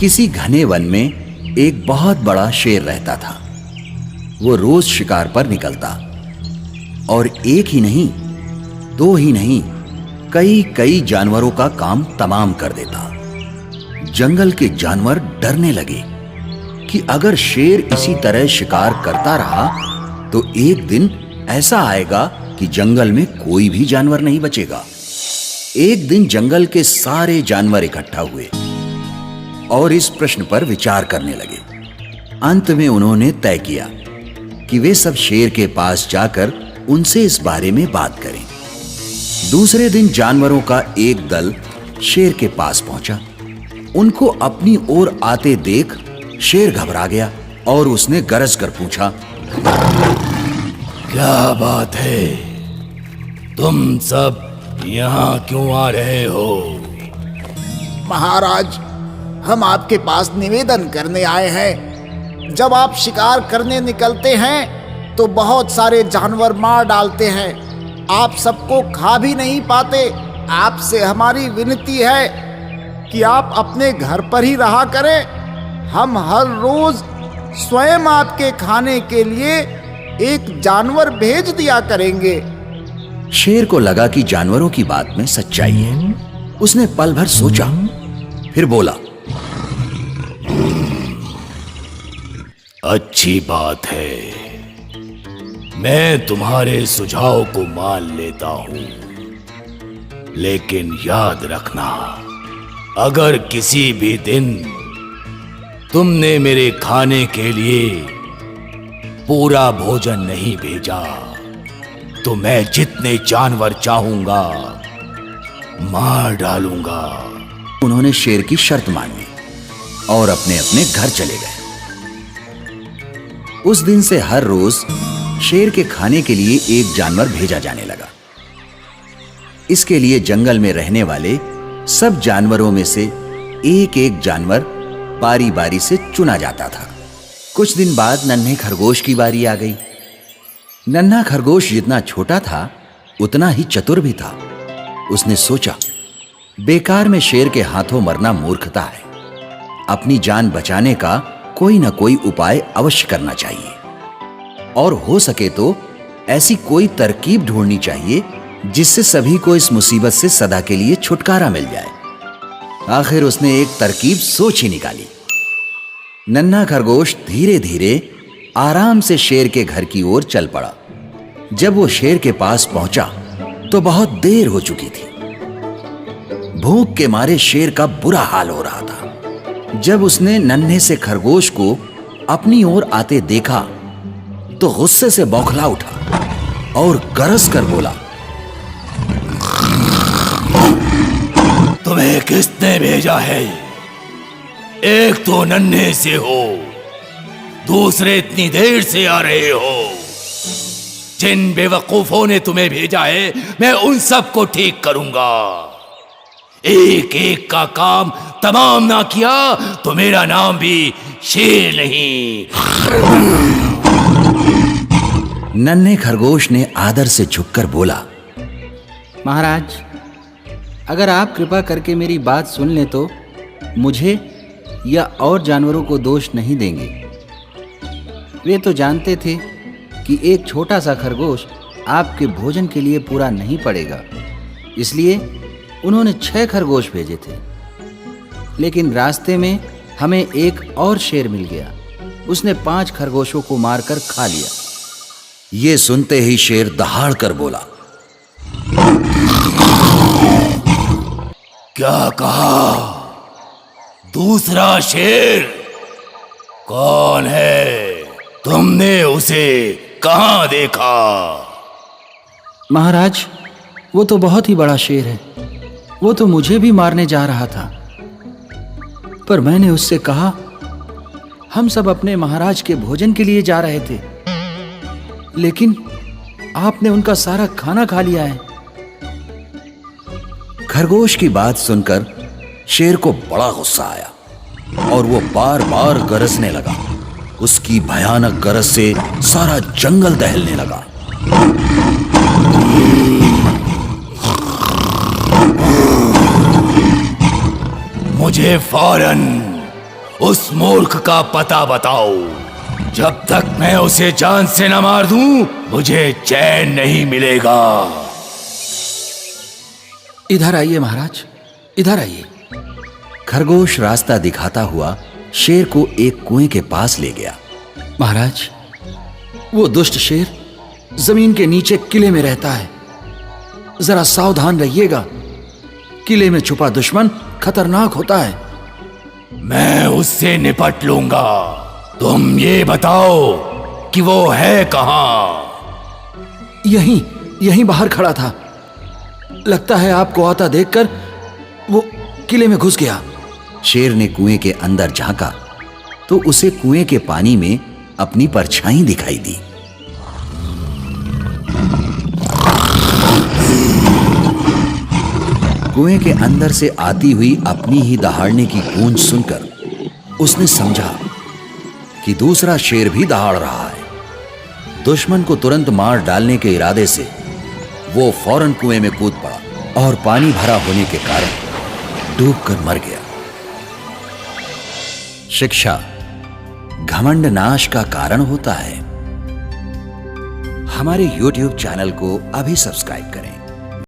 किसी घने वन में एक बहुत बड़ा शेर रहता था। वो रोज शिकार पर निकलता और एक ही नहीं, दो ही नहीं, कई कई जानवरों का काम तमाम कर देता। जंगल के जानवर डरने लगे कि अगर शेर इसी तरह शिकार करता रहा तो एक दिन ऐसा आएगा कि जंगल में कोई भी जानवर नहीं बचेगा। एक दिन जंगल के सारे जानवर इकट्ठा हुए और इस प्रश्न पर विचार करने लगे। अंत में उन्होंने तय किया कि वे सब शेर के पास जाकर उनसे इस बारे में बात करें। दूसरे दिन जानवरों का एक दल शेर के पास पहुंचा। उनको अपनी ओर आते देख शेर घबरा गया और उसने गरज कर पूछा, क्या बात है? तुम सब यहाँ क्यों आ रहे हो? महाराज, हम आपके पास निवेदन करने आए हैं। जब आप शिकार करने निकलते हैं तो बहुत सारे जानवर मार डालते हैं। आप सबको खा भी नहीं पाते। आपसे हमारी विनती है कि आप अपने घर पर ही रहा करें। हम हर रोज स्वयं आपके खाने के लिए एक जानवर भेज दिया करेंगे। शेर को लगा कि जानवरों की बात में सच्चाई है। उसने पल भर सोचा, फिर बोला, अच्छी बात है, मैं तुम्हारे सुझाव को मान लेता हूं, लेकिन याद रखना, अगर किसी भी दिन तुमने मेरे खाने के लिए पूरा भोजन नहीं भेजा तो मैं जितने जानवर चाहूंगा मार डालूंगा। उन्होंने शेर की शर्त मानी और अपने अपने घर चले गए। उस दिन से हर रोज शेर के खाने के लिए एक जानवर भेजा जाने लगा। इसके लिए जंगल में रहने वाले सब जानवरों में से एक एक जानवर बारी बारी से चुना जाता था। कुछ दिन बाद नन्हे खरगोश की बारी आ गई। नन्हा खरगोश जितना छोटा था उतना ही चतुर भी था। उसने सोचा, बेकार में शेर के हाथों मरना मूर्खता है। अपनी जान बचाने का कोई ना कोई उपाय अवश्य करना चाहिए और हो सके तो ऐसी कोई तरकीब ढूंढनी चाहिए जिससे सभी को इस मुसीबत से सदा के लिए छुटकारा मिल जाए। आखिर उसने एक तरकीब सोच ही निकाली। नन्हा खरगोश धीरे धीरे आराम से शेर के घर की ओर चल पड़ा। जब वो शेर के पास पहुंचा तो बहुत देर हो चुकी थी। भूख के मारे शेर का बुरा हाल हो रहा था। जब उसने नन्हे से खरगोश को अपनी ओर आते देखा तो गुस्से से बौखला उठा और गरज कर बोला, तुम्हें किसने भेजा है? एक तो नन्हे से हो, दूसरे इतनी देर से आ रहे हो। जिन बेवकूफों ने तुम्हें भेजा है मैं उन सब को ठीक करूंगा। एक एक का काम तमाम ना किया तो मेरा नाम भी शेर नहीं। नन्हे खरगोश ने आदर से झुककर बोला, महाराज, अगर आप कृपा करके मेरी बात सुन लें तो मुझे या और जानवरों को दोष नहीं देंगे। वे तो जानते थे कि एक छोटा सा खरगोश आपके भोजन के लिए पूरा नहीं पड़ेगा, इसलिए उन्होंने 6 खरगोश भेजे थे। लेकिन रास्ते में हमें एक और शेर मिल गया। उसने 5 खरगोशों को मारकर खा लिया। ये सुनते ही शेर दहाड़ कर बोला, क्या कहा? दूसरा शेर कौन है? तुमने उसे कहां देखा? महाराज, वो तो बहुत ही बड़ा शेर है। वो तो मुझे भी मारने जा रहा था, पर मैंने उससे कहा, हम सब अपने महाराज के भोजन के लिए जा रहे थे, लेकिन आपने उनका सारा खाना खा लिया है। खरगोश की बात सुनकर शेर को बड़ा गुस्सा आया और वो बार बार गरजने लगा। उसकी भयानक गरज से सारा जंगल दहलने लगा। मुझे फौरन उस मूर्ख का पता बताओ। जब तक मैं उसे जान से न मार दूं, मुझे चैन नहीं मिलेगा। इधर आइए महाराज, इधर आइए। खरगोश रास्ता दिखाता हुआ शेर को एक कुएं के पास ले गया। महाराज, वो दुष्ट शेर जमीन के नीचे किले में रहता है, जरा सावधान रहिएगा। किले में छुपा दुश्मन खतरनाक होता है। मैं उससे निपट लूंगा। तुम ये बताओ कि वो है कहां? यहीं बाहर खड़ा था। लगता है आपको आता देखकर वो किले में घुस गया। शेर ने कुएं के अंदर झांका तो उसे कुएं के पानी में अपनी परछाई दिखाई दी। कुएं के अंदर से आती हुई अपनी ही दहाड़ने की गूंज सुनकर उसने समझा कि दूसरा शेर भी दहाड़ रहा है। दुश्मन को तुरंत मार डालने के इरादे से वो फौरन कुएं में कूद पड़ा और पानी भरा होने के कारण डूबकर मर गया। शिक्षा: घमंड नाश का कारण होता है। हमारे YouTube चैनल को अभी सब्सक्राइब करें।